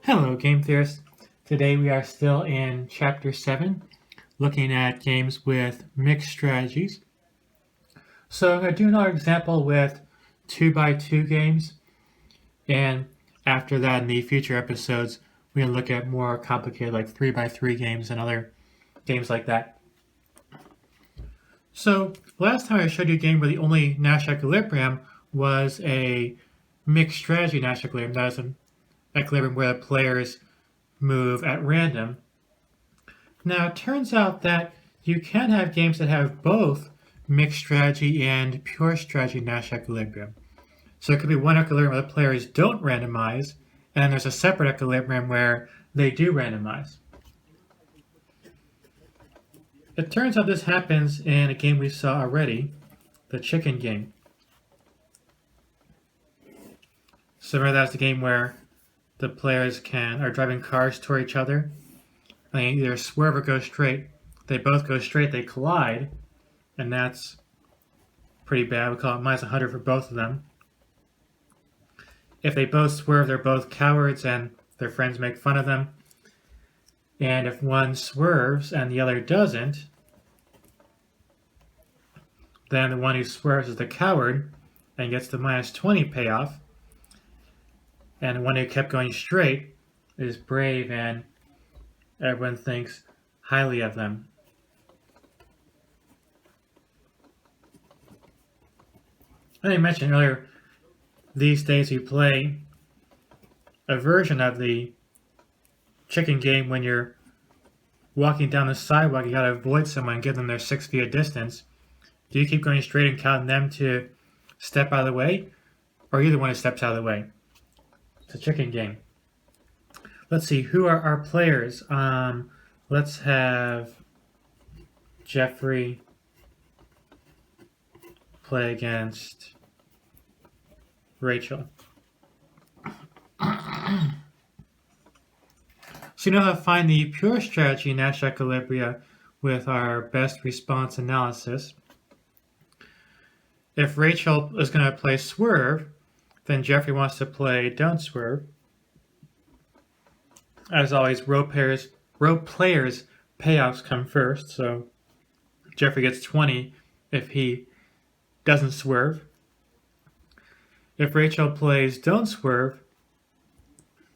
Hello, game theorists. Today we are still in Chapter 7, looking at games with mixed strategies. So I'm going to do another example with 2x2 games, and after that in the future episodes, we're going to look at more complicated like 3x3 games and other games like that. So last time I showed you a game where the only Nash Equilibrium was a mixed strategy Nash Equilibrium. That is an equilibrium where the players move at random. Now, it turns out that you can have games that have both mixed strategy and pure strategy Nash equilibrium. So it could be one equilibrium where the players don't randomize, and then there's a separate equilibrium where they do randomize. It turns out this happens in a game we saw already, the chicken game. So remember that's the game where the players are driving cars toward each other, and they either swerve or go straight. They both go straight, they collide, and that's pretty bad. We call it minus 100 for both of them. If they both swerve, they're both cowards and their friends make fun of them. And if one swerves and the other doesn't, then the one who swerves is the coward and gets the minus 20 payoff. And the one who kept going straight is brave and everyone thinks highly of them. I mentioned earlier, these days you play a version of the chicken game when you're walking down the sidewalk. You gotta avoid someone and give them their 6 feet of distance. Do you keep going straight and count them to step out of the way, or are you the one who steps out of the way? It's a chicken game. Let's see, who are our players? Let's have Jeffrey play against Rachel. So you know how to find the pure strategy Nash equilibria with our best response analysis. If Rachel is going to play swerve, then Jeffrey wants to play don't swerve. As always, row players' payoffs come first, so Jeffrey gets 20 if he doesn't swerve. If Rachel plays don't swerve,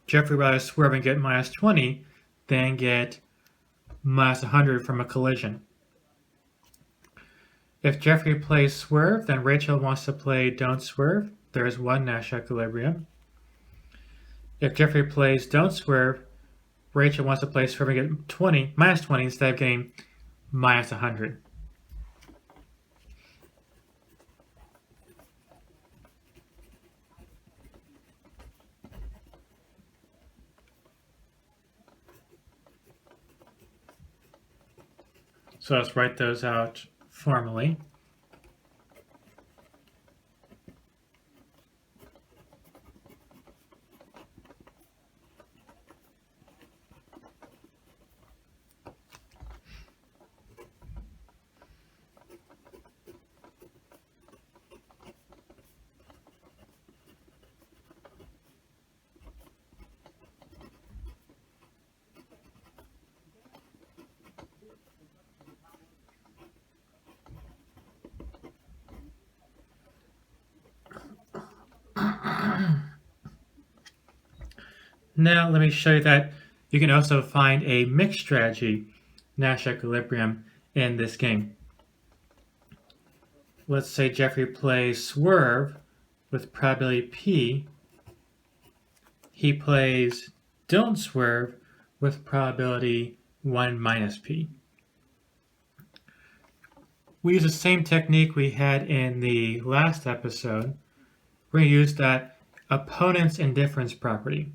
Jeffrey would rather swerve and get minus 20 than get minus 100 from a collision. If Jeffrey plays swerve, then Rachel wants to play don't swerve. There is one Nash equilibrium. If Jeffrey plays don't swerve, Rachel wants to play swerve and get minus 20 instead of getting minus 100. So let's write those out formally. Now let me show you that you can also find a mixed strategy Nash equilibrium in this game. Let's say Jeffrey plays swerve with probability P. He plays don't swerve with probability 1 minus P. We use the same technique we had in the last episode. We're going to use that opponent's indifference property.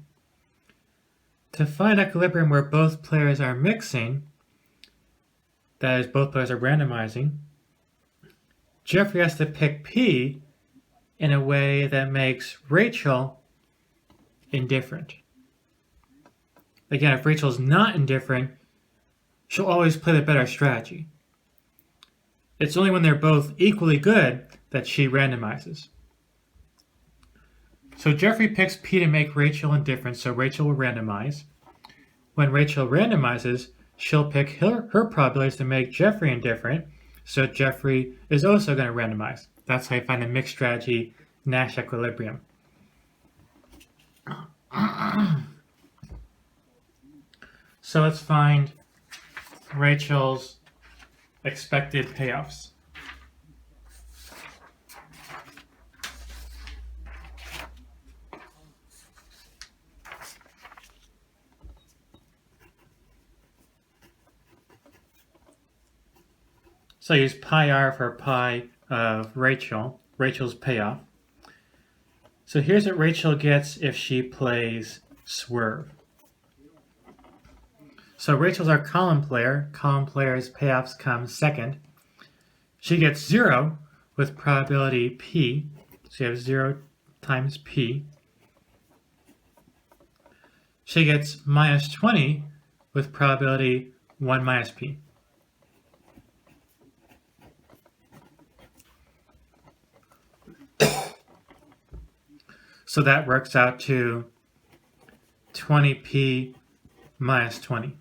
To find equilibrium where both players are mixing, that is, both players are randomizing, Jeffrey has to pick P in a way that makes Rachel indifferent. Again, if Rachel's not indifferent, she'll always play the better strategy. It's only when they're both equally good that she randomizes. So Jeffrey picks P to make Rachel indifferent, so Rachel will randomize. When Rachel randomizes, she'll pick her probabilities to make Jeffrey indifferent, so Jeffrey is also going to randomize. That's how you find the mixed strategy Nash equilibrium. So let's find Rachel's expected payoffs. So I use pi r for pi of Rachel's payoff. So here's what Rachel gets if she plays swerve. So Rachel's our column player. Column player's payoffs come second. She gets 0 with probability p. So you have 0 times p. She gets minus 20 with probability 1 minus p. So that works out to 20p minus 20.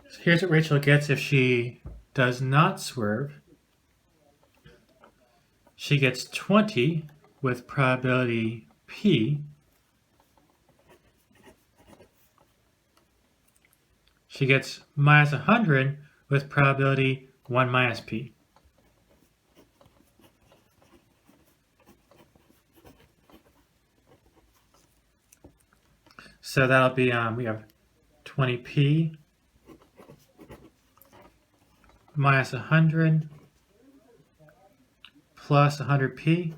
So here's what Rachel gets if she does not swerve. She gets 20 with probability p. She gets minus 100 with probability 1 minus p. So that'll be, we have 20p minus 100 plus 100p.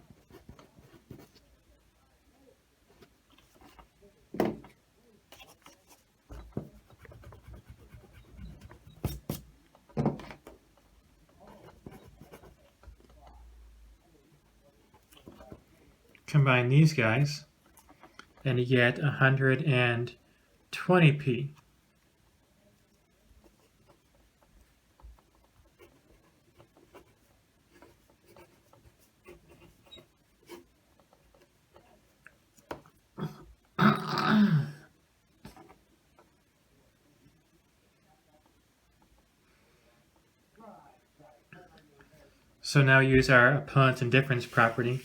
Combine these guys, and you get 120p. So now use our opponent's indifference property.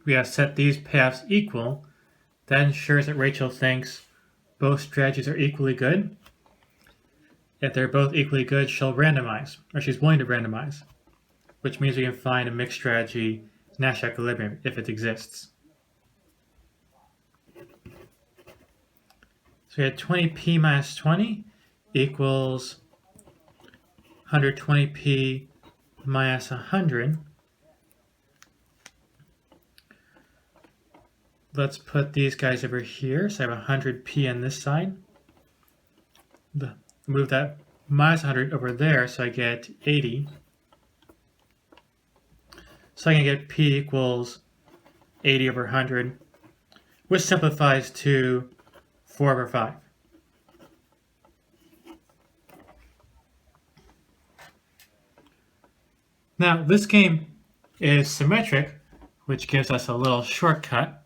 We have set these payoffs equal. That ensures that Rachel thinks both strategies are equally good. If they're both equally good, she'll randomize, or she's willing to randomize, which means we can find a mixed strategy Nash equilibrium if it exists. So we had 20p minus 20 equals 120p minus 100. Let's put these guys over here. So I have 100p on this side. Move that minus 100 over there, so I get 80. So I can get p equals 80 over 100, which simplifies to 4 over 5. Now, this game is symmetric, which gives us a little shortcut.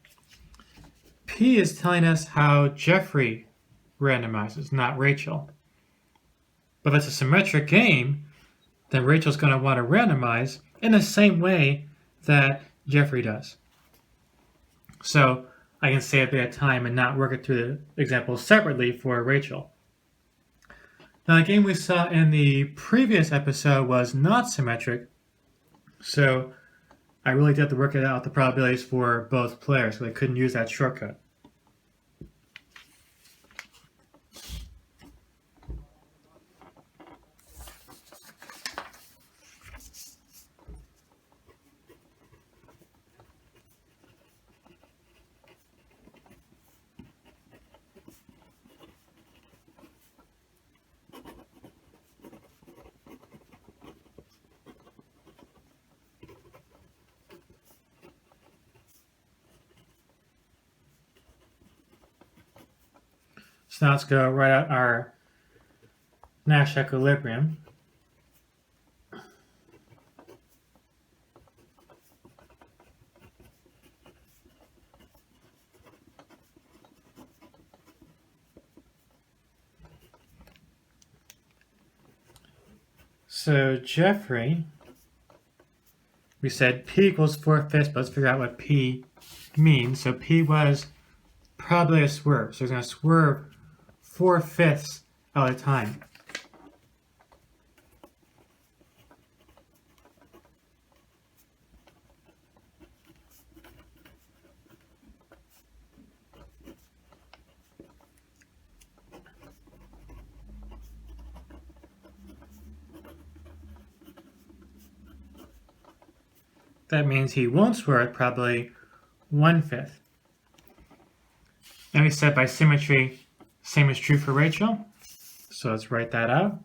P is telling us how Jeffrey randomizes, not Rachel. But if it's a symmetric game, then Rachel's going to want to randomize in the same way that Jeffrey does. So I can save a bit of time and not work it through the examples separately for Rachel. Now, the game we saw in the previous episode was not symmetric, so I really did have to work it out the probabilities for both players, so I couldn't use that shortcut. So now let's go write out our Nash equilibrium. So Jeffrey, we said P equals 4/5, but let's figure out what P means. So P was probably a swerve. So it's going to swerve 4/5 at a time. That means he won't swerve probably 1/5. And we said by symmetry, same is true for Rachel. So let's write that out.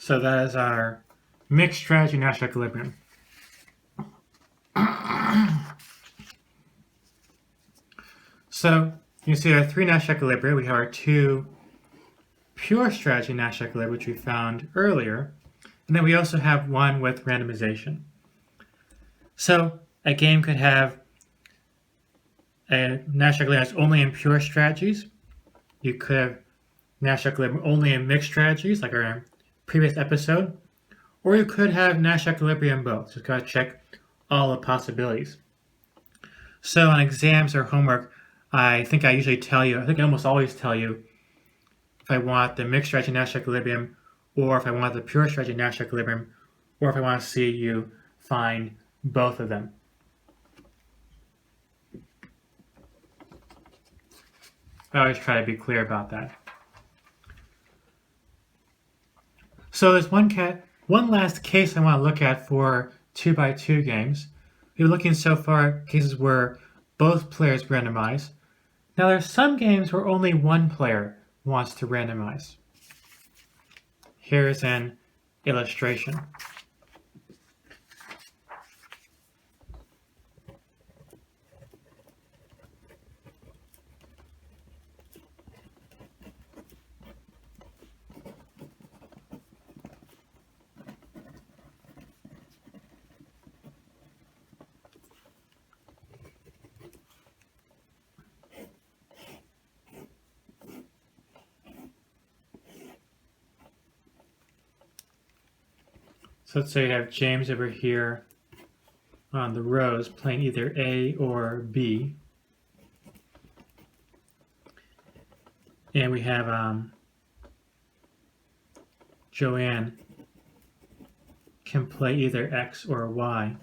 So that is our mixed strategy Nash equilibrium. So you see our 3 Nash equilibria. We have our 2 pure strategy Nash equilibria, which we found earlier. And then we also have one with randomization. So a game could have a Nash equilibrium that's only in pure strategies. You could have Nash equilibrium only in mixed strategies, like our previous episode. Or you could have Nash equilibrium both. Just gotta check all the possibilities. So on exams or homework, I think I almost always tell you if I want the mixed strategy Nash equilibrium, or if I want the pure strategy Nash equilibrium, or if I want to see you find both of them. I always try to be clear about that. So there's one last case I want to look at for 2x2 games. We're looking so far at cases where both players randomize. Now there's some games where only one player wants to randomize. Here's an illustration. So let's say you have James over here on the rows playing either A or B. And we have Joanne can play either X or Y.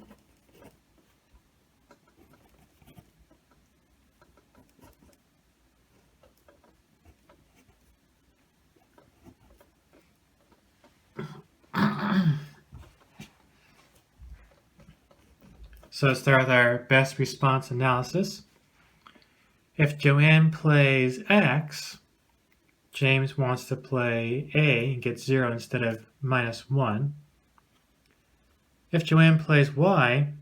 So let's start with our best response analysis. If Joanne plays X, James wants to play A and get 0 instead of -1. If Joanne plays Y,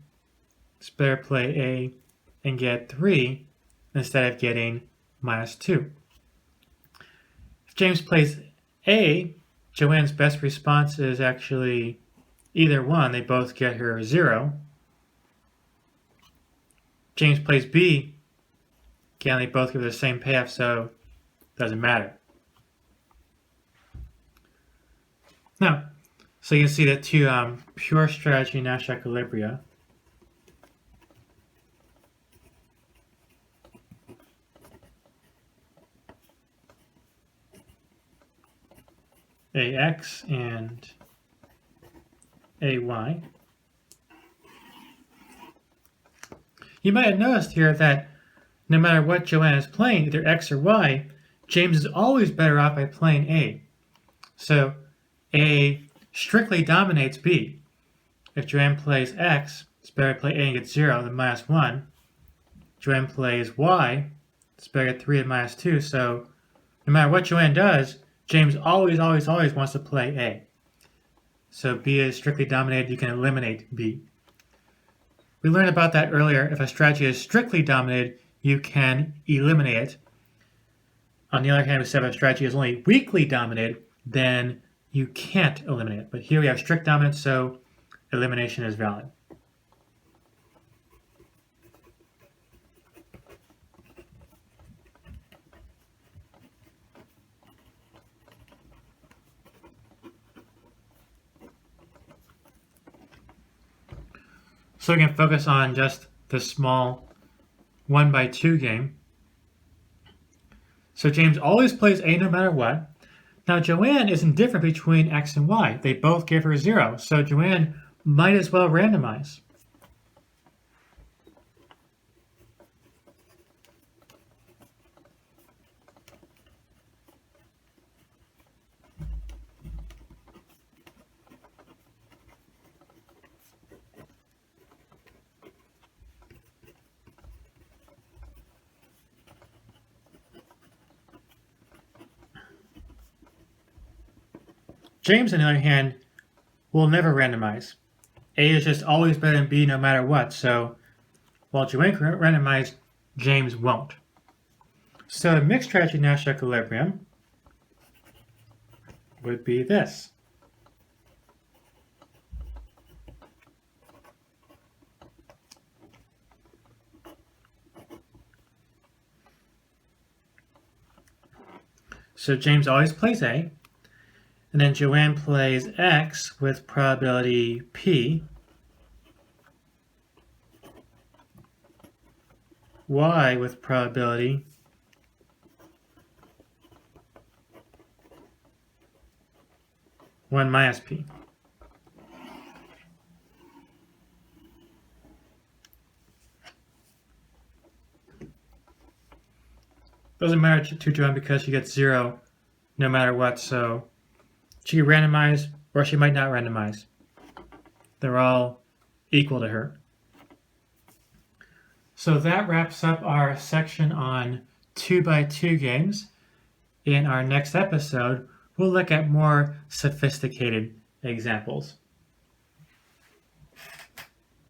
it's better play A and get 3 instead of getting -2. If James plays A, Joanne's best response is actually either one. They both get her 0. James plays B, again, they both give the same payoff, so it doesn't matter. Now, so you can see the 2 pure strategy Nash equilibria. AX and AY. You might have noticed here that no matter what Joanne is playing, either X or Y, James is always better off by playing A. So A strictly dominates B. If Joanne plays X, it's better to play A and get 0 than -1. Joanne plays Y, it's better to get 3 and -2. So no matter what Joanne does, James always wants to play A. So B is strictly dominated, you can eliminate B. We learned about that earlier. If a strategy is strictly dominated, you can eliminate it. On the other hand, we said if a strategy is only weakly dominated, then you can't eliminate it. But here we have strict dominance, so elimination is valid. So we can focus on just the small 1x2 game. So James always plays A no matter what. Now Joanne is indifferent between X and Y. They both give her 0, so Joanne might as well randomize. James, on the other hand, will never randomize. A is just always better than B no matter what, so while Joanne can randomize, James won't. So a mixed strategy Nash equilibrium would be this. So James always plays A, and then Joanne plays X with probability P, Y with probability -1 P. Doesn't matter to Joanne because she gets 0 no matter what, so she can randomize or she might not randomize. They're all equal to her. So that wraps up our section on 2x2 games. In our next episode, we'll look at more sophisticated examples.